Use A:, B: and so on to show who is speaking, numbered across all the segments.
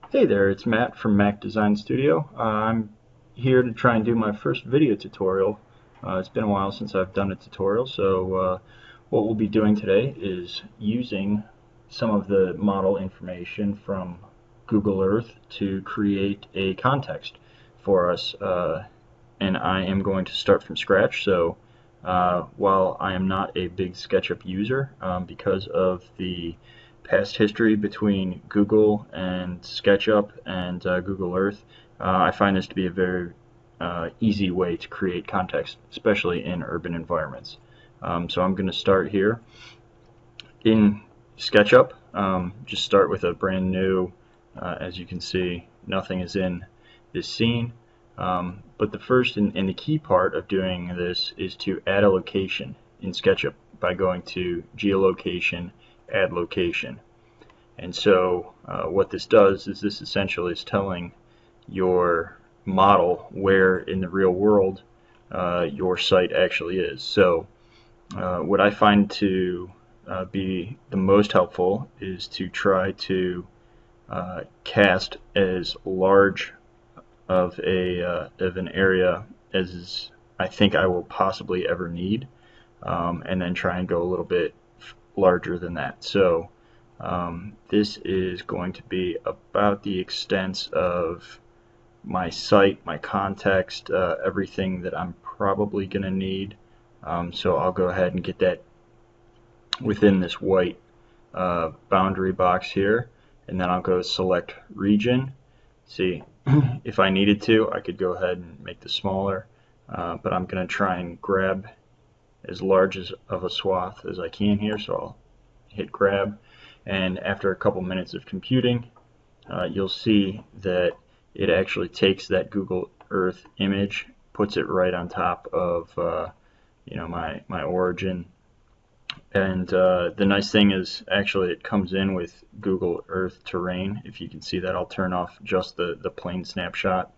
A: Hey there, it's Matt from Mac Design Studio. I'm here to try and do my first video tutorial. It's been a while since I've done a tutorial, so what we'll be doing today is using some of the model information from Google Earth to create a context for us. And I am going to start from scratch, so while I am not a big SketchUp user, because of the past history between Google and SketchUp and Google Earth, I find this to be a very easy way to create context, especially in urban environments. So I'm going to start here in SketchUp. Just start with a brand new, as you can see, nothing is in this scene. But the first and the key part of doing this is to add a location in SketchUp by going to geolocation, add location. And so what this does is this essentially is telling your model where in the real world your site actually is. So what I find to be the most helpful is to try to cast as large of an area as I think I will possibly ever need, and then try and go a little bit larger than that. So this is going to be about the extent of my site, my context, everything that I'm probably going to need. So I'll go ahead and get that within this white boundary box here, and then I'll go select region. See, if I needed to, I could go ahead and make this smaller, but I'm going to try and grab as large of a swath as I can here, so I'll hit grab, and after a couple minutes of computing, you'll see that it actually takes that Google Earth image, puts it right on top of my origin. And the nice thing is actually it comes in with Google Earth terrain. If you can see that, I'll turn off just the plain snapshot.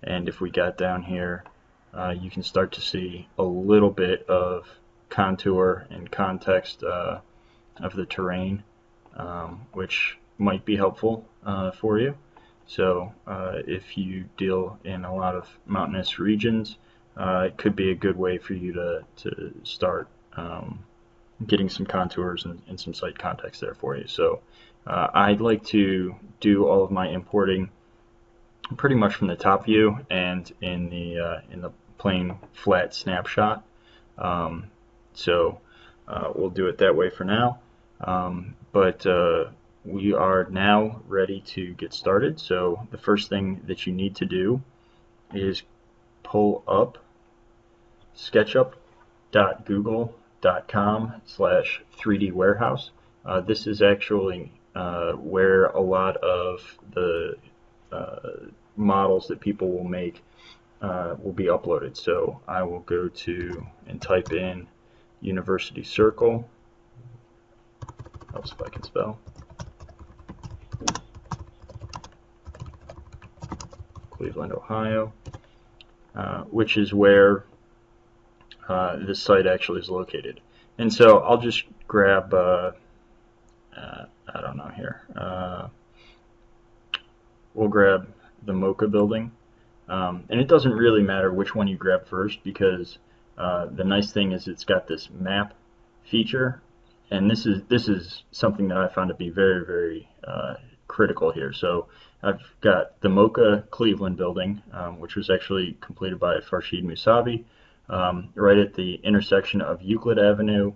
A: And if we got down here, you can start to see a little bit of contour and context of the terrain, which might be helpful for you. So if you deal in a lot of mountainous regions, it could be a good way for you to start getting some contours and some site context there for you. So I'd like to do all of my importing pretty much from the top view and in the plain flat snapshot. So we'll do it that way for now. But we are now ready to get started. So the first thing that you need to do is pull up sketchup.google.com/3D warehouse. This is actually where a lot of the models that people will make will be uploaded. So I will go to and type in University Circle. Helps if I can spell. Cleveland, Ohio, which is where this site actually is located. And so I'll just grab, I don't know here, we'll grab the Mocha building. And it doesn't really matter which one you grab first, because the nice thing is it's got this map feature, and this is something that I found to be very, very critical here. So I've got the Mocha Cleveland building, which was actually completed by Farshid Musavi, right at the intersection of Euclid Avenue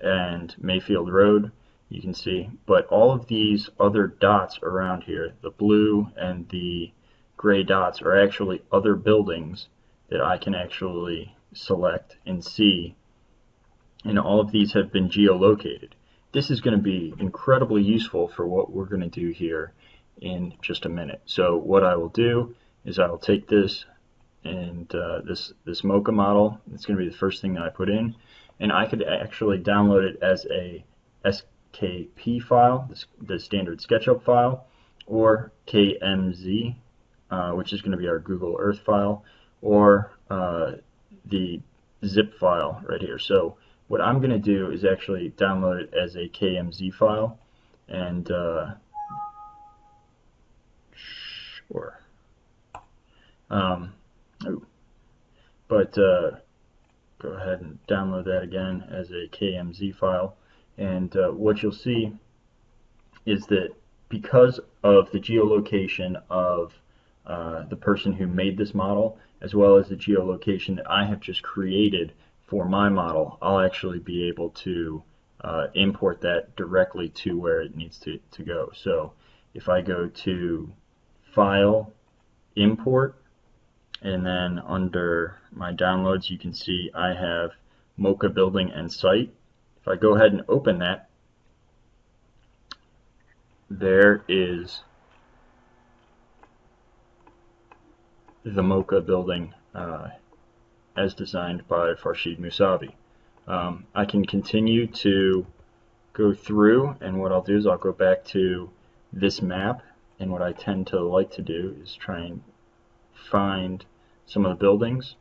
A: and Mayfield Road, you can see. But all of these other dots around here, the blue and the gray dots, are actually other buildings that I can actually select and see, and all of these have been geolocated. This is going to be incredibly useful for what we're going to do here in just a minute. So what I will do is I will take this and this Mocha model. It's going to be the first thing that I put in, and I could actually download it as a SKP file, the standard SketchUp file, or KMZ, which is going to be our Google Earth file, or the zip file right here. So what I'm going to do is actually download it as a KMZ file, and Sure. Um, oh, but go ahead and download that again as a KMZ file. And what you'll see is that because of the geolocation of the person who made this model, as well as the geolocation that I have just created for my model, I'll actually be able to import that directly to where it needs to go. So if I go to File, Import, and then under my downloads you can see I have Mocha Building and Site. If I go ahead and open that, there is the Mocha Building as designed by Farshid Musavi. I can continue to go through, and what I'll do is I'll go back to this map, and what I tend to like to do is try and find some of the buildings.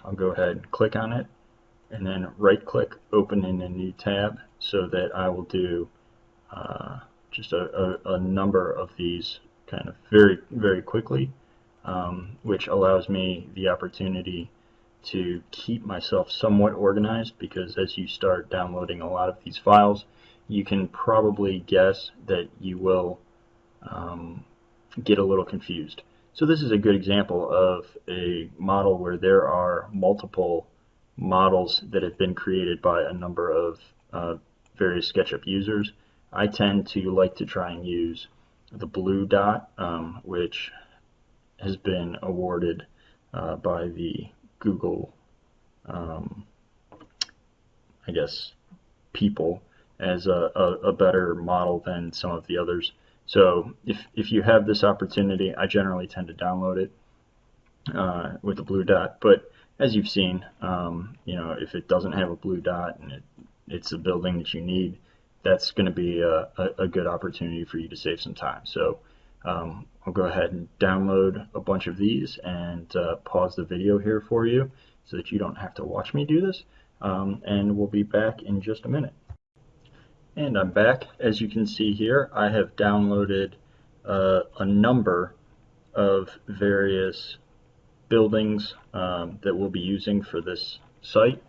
A: I'll go ahead and click on it, and then right click, open in a new tab, so that I will do just a number of these kind of very quickly, which allows me the opportunity to keep myself somewhat organized, because as you start downloading a lot of these files, you can probably guess that you will get a little confused. So this is a good example of a model where there are multiple models that have been created by a number of various SketchUp users. I tend to like to try and use the blue dot, which has been awarded by the Google, I guess, people as a better model than some of the others. So if you have this opportunity, I generally tend to download it with the blue dot. But as you've seen, if it doesn't have a blue dot and it's a building that you need, that's going to be a good opportunity for you to save some time. So I'll go ahead and download a bunch of these and pause the video here for you so that you don't have to watch me do this. And we'll be back in just a minute. And I'm back. As you can see here, I have downloaded a number of various buildings that we'll be using for this site.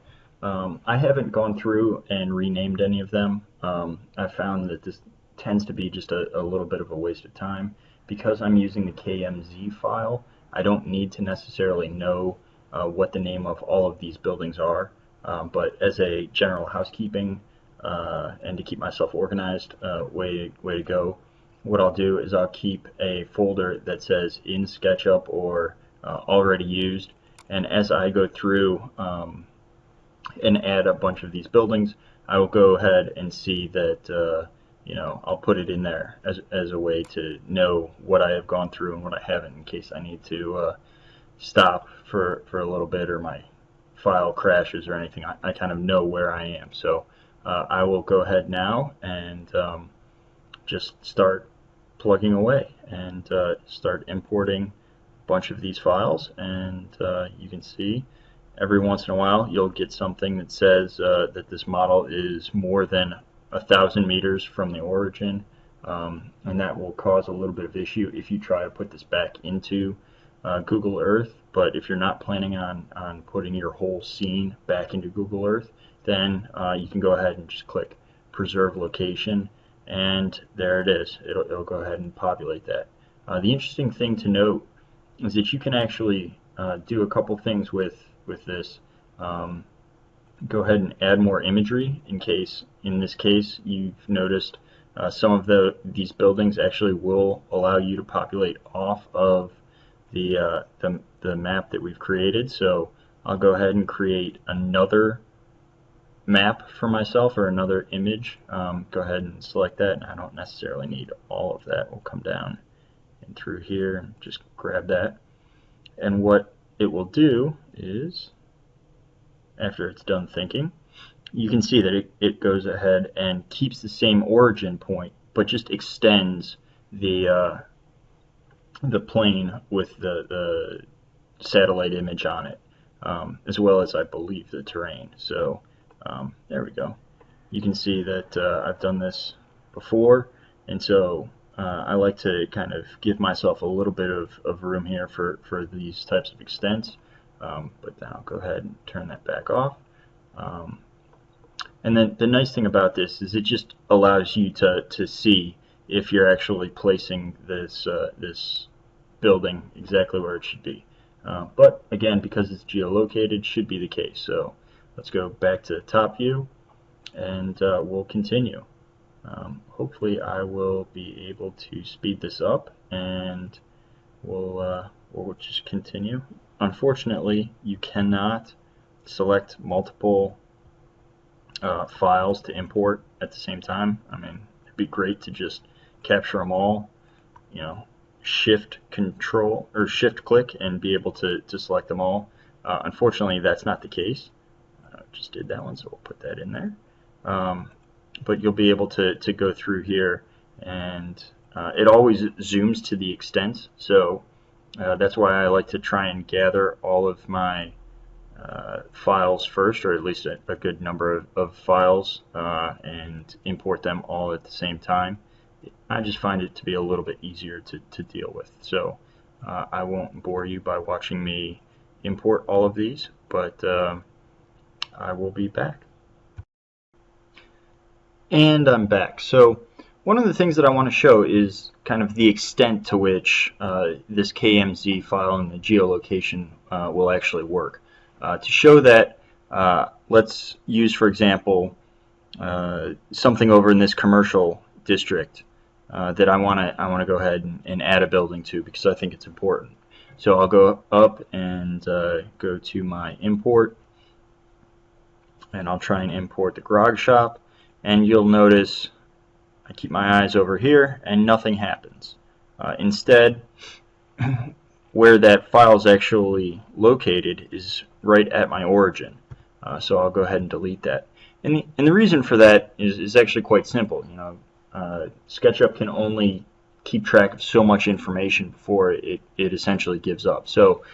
A: I haven't gone through and renamed any of them. I found that this tends to be just a little bit of a waste of time. Because I'm using the KMZ file, I don't need to necessarily know what the name of all of these buildings are, but as a general housekeeping and to keep myself organized, way to go, what I'll do is I'll keep a folder that says in SketchUp or already used, and as I go through and add a bunch of these buildings, I will go ahead and see that I'll put it in there as a way to know what I have gone through and what I haven't, in case I need to stop for a little bit or my file crashes or anything. I kind of know where I am. So I will go ahead now and just start plugging away and start importing a bunch of these files, and you can see every once in a while you'll get something that says that this model is more than 1,000 meters from the origin, and that will cause a little bit of issue if you try to put this back into Google Earth. But if you're not planning on putting your whole scene back into Google Earth, then you can go ahead and just click Preserve Location, and there it is. It'll go ahead and populate that. The interesting thing to note is that you can actually do a couple things with this. Go ahead and add more imagery in this case you've noticed some of these buildings actually will allow you to populate off of the map that we've created. So I'll go ahead and create another map for myself, or another image. Go ahead and select that, and I don't necessarily need all of that. We'll come down and through here and just grab that, and what it will do is, after it's done thinking, you can see that it goes ahead and keeps the same origin point, but just extends the plane with the satellite image on it, as well as, I believe, the terrain. So there we go. You can see that I've done this before, and so I like to kind of give myself a little bit of room here for these types of extents, but then I'll go ahead and turn that back off. And then the nice thing about this is it just allows you to see if you're actually placing this building exactly where it should be. But again, because it's geolocated, should be the case. So let's go back to top view, and we'll continue. Hopefully I will be able to speed this up, and we'll just continue. Unfortunately, you cannot select multiple files to import at the same time. I mean, it'd be great to just capture them all, shift control or shift click and be able to select them all. Unfortunately, that's not the case. Just did that one, so we'll put that in there. But you'll be able to go through here, and it always zooms to the extent, so that's why I like to try and gather all of my files first, or at least a good number of files, and import them all at the same time. I just find it to be a little bit easier to deal with. So I won't bore you by watching me import all of these, but I will be back. And I'm back. So one of the things that I want to show is kind of the extent to which this KMZ file and the geolocation will actually work. To show that, let's use, for example, something over in this commercial district that I want to go ahead and add a building to, because I think it's important. So I'll go up and go to my import, and I'll try and import the grog shop, and you'll notice I keep my eyes over here and nothing happens. Instead, where that file is actually located is right at my origin. So I'll go ahead and delete that. And the reason for that is actually quite simple. SketchUp can only keep track of so much information before it essentially gives up. So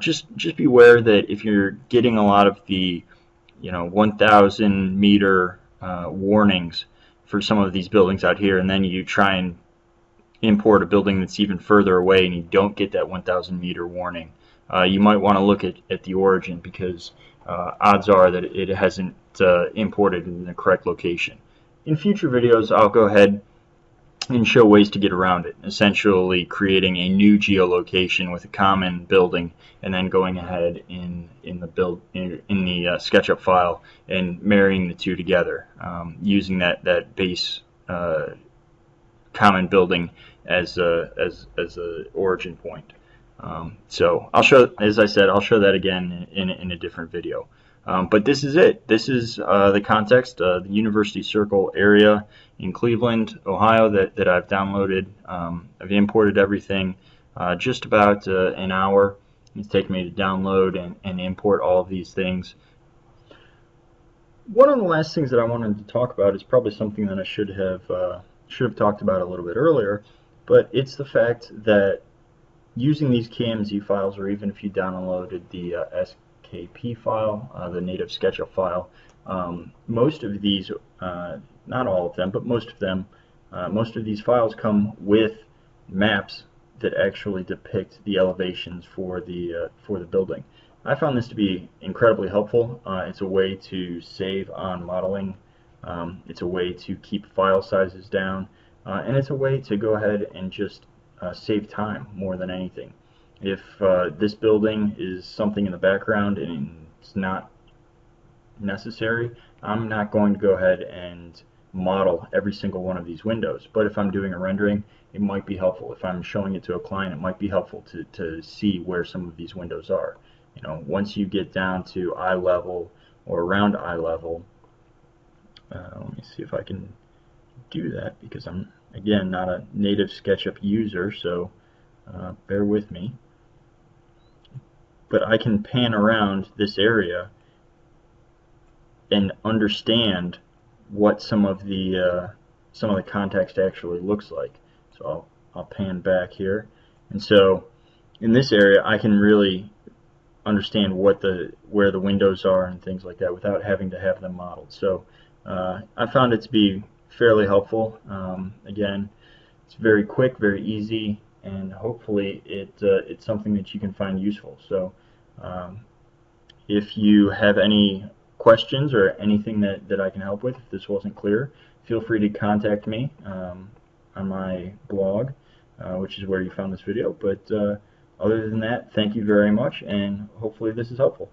A: just beware that if you're getting a lot of the 1,000 meter warnings for some of these buildings out here, and then you try and import a building that's even further away and you don't get that 1,000 meter warning, you might want to look at the origin, because odds are that it hasn't imported in the correct location. In future videos, I'll go ahead and show ways to get around it, essentially creating a new geolocation with a common building, and then going ahead in the SketchUp file and marrying the two together, using that base common building as a origin point. So I'll show, as I said, I'll show that again in a different video. But this is it. This is the context, the University Circle area in Cleveland, Ohio, that I've downloaded. I've imported everything. Just about an hour it's taken me to download and import all of these things. One of the last things that I wanted to talk about is probably something that I should have talked about a little bit earlier, but it's the fact that using these KMZ files, or even if you downloaded the SKP file, the native SketchUp file, most of these, not all of them, but most of these files come with maps that actually depict the elevations for the building. I found this to be incredibly helpful. It's a way to save on modeling. It's a way to keep file sizes down, and it's a way to go ahead and just save time more than anything. If this building is something in the background and it's not necessary, I'm not going to go ahead and model every single one of these windows. But if I'm doing a rendering, it might be helpful. If I'm showing it to a client, it might be helpful to see where some of these windows are. Once you get down to eye level or around eye level, let me see if I can do that, because I'm, again, not a native SketchUp user, so bear with me. But I can pan around this area and understand what some of the context actually looks like. So I'll pan back here, and so in this area I can really understand where the windows are and things like that without having to have them modeled. So I found it to be fairly helpful. Again, It's very quick, very easy, and hopefully it's something that you can find useful. So um, if you have any questions or anything that I can help with, if this wasn't clear, feel free to contact me on my blog, which is where you found this video. But other than that, thank you very much, and hopefully this is helpful.